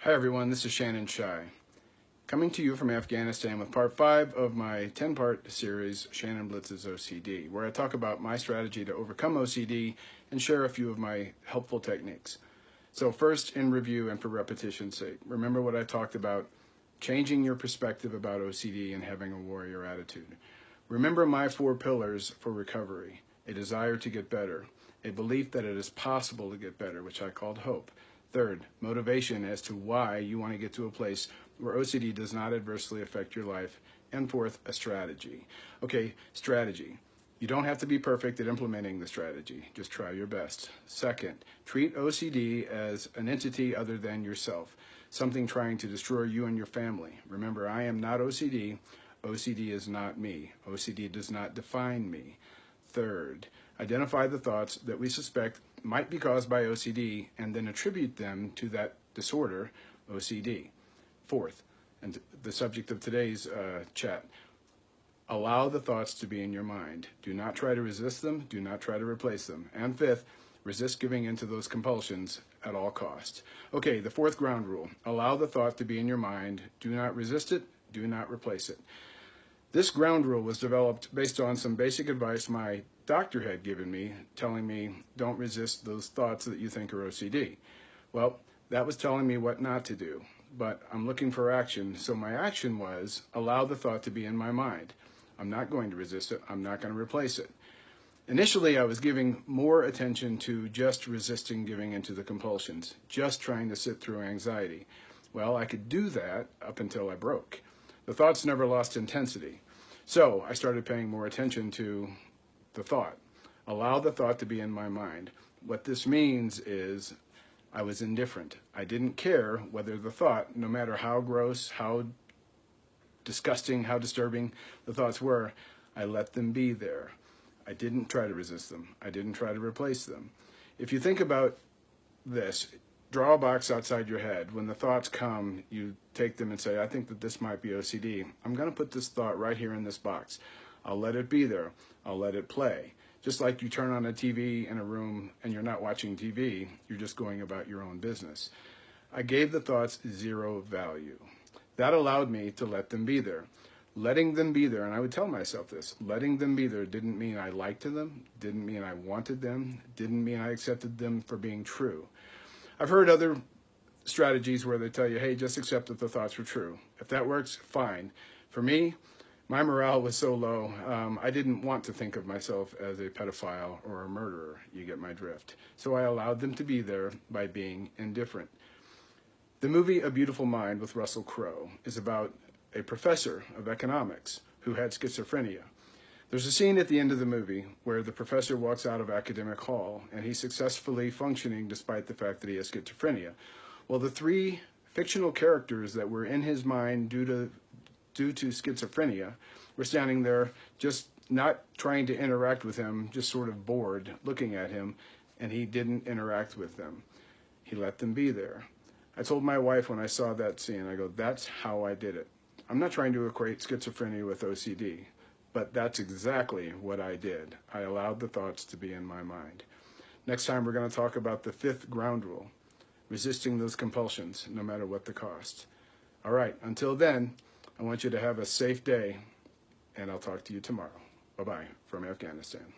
Hi everyone, this is Shannon coming to you from Afghanistan with part 5 of my 10-part series, Shannon Blitzes OCD, where I talk about my strategy to overcome OCD and share a few of my helpful techniques. So first, in review and for repetition's sake, remember what I talked about, changing your perspective about OCD and having a warrior attitude. Remember my 4 pillars for recovery: a desire to get better, a belief that it is possible to get better, which I called hope. Third, motivation as to why you want to get to a place where OCD does not adversely affect your life. And fourth, a strategy. Okay, strategy. You don't have to be perfect at implementing the strategy. Just try your best. Second, treat OCD as an entity other than yourself, something trying to destroy you and your family. Remember, I am not OCD. OCD is not me. OCD does not define me. Third, identify the thoughts that we suspect might be caused by OCD and then attribute them to that disorder, OCD. Fourth, and the subject of today's chat, allow the thoughts to be in your mind. Do not try to resist them. Do not try to replace them. And fifth, resist giving in to those compulsions at all costs. Okay, the 4th ground rule, allow the thought to be in your mind. Do not resist it. Do not replace it. This ground rule was developed based on some basic advice my doctor had given me, telling me, don't resist those thoughts that you think are OCD. Well, that was telling me what not to do, but I'm looking for action, so my action was allow the thought to be in my mind. I'm not going to resist it. I'm not going to replace it. Initially, I was giving more attention to just resisting giving into the compulsions, just trying to sit through anxiety. Well, I could do that up until I broke. The thoughts never lost intensity. So I started paying more attention to the thought. Allow the thought to be in my mind. What this means is I was indifferent. I didn't care whether the thought, no matter how gross, how disgusting, how disturbing the thoughts were, I let them be there. I didn't try to resist them. I didn't try to replace them. If you think about this, draw a box outside your head. When the thoughts come, you take them and say, I think that this might be OCD. I'm going to put this thought right here in this box. I'll let it be there. I'll let it play. Just like you turn on a TV in a room and you're not watching TV, you're just going about your own business. I gave the thoughts 0 value. That allowed me to let them be there. Letting them be there, and I would tell myself this, letting them be there didn't mean I liked them, didn't mean I wanted them, didn't mean I accepted them for being true. I've heard other strategies where they tell you, hey, just accept that the thoughts were true. If that works, fine. For me, my morale was so low, I didn't want to think of myself as a pedophile or a murderer. You get my drift. So I allowed them to be there by being indifferent. The movie A Beautiful Mind with Russell Crowe is about a professor of economics who had schizophrenia. There's a scene at the end of the movie where the professor walks out of academic hall and he's successfully functioning despite the fact that he has schizophrenia. Well, the 3 fictional characters that were in his mind due to schizophrenia were standing there just not trying to interact with him, just sort of bored looking at him, and he didn't interact with them. He let them be there. I told my wife when I saw that scene, I go, that's how I did it. I'm not trying to equate schizophrenia with OCD. But that's exactly what I did. I allowed the thoughts to be in my mind. Next time we're going to talk about the 5th ground rule, resisting those compulsions, no matter what the cost. All right, until then, I want you to have a safe day, and I'll talk to you tomorrow. Bye-bye from Afghanistan.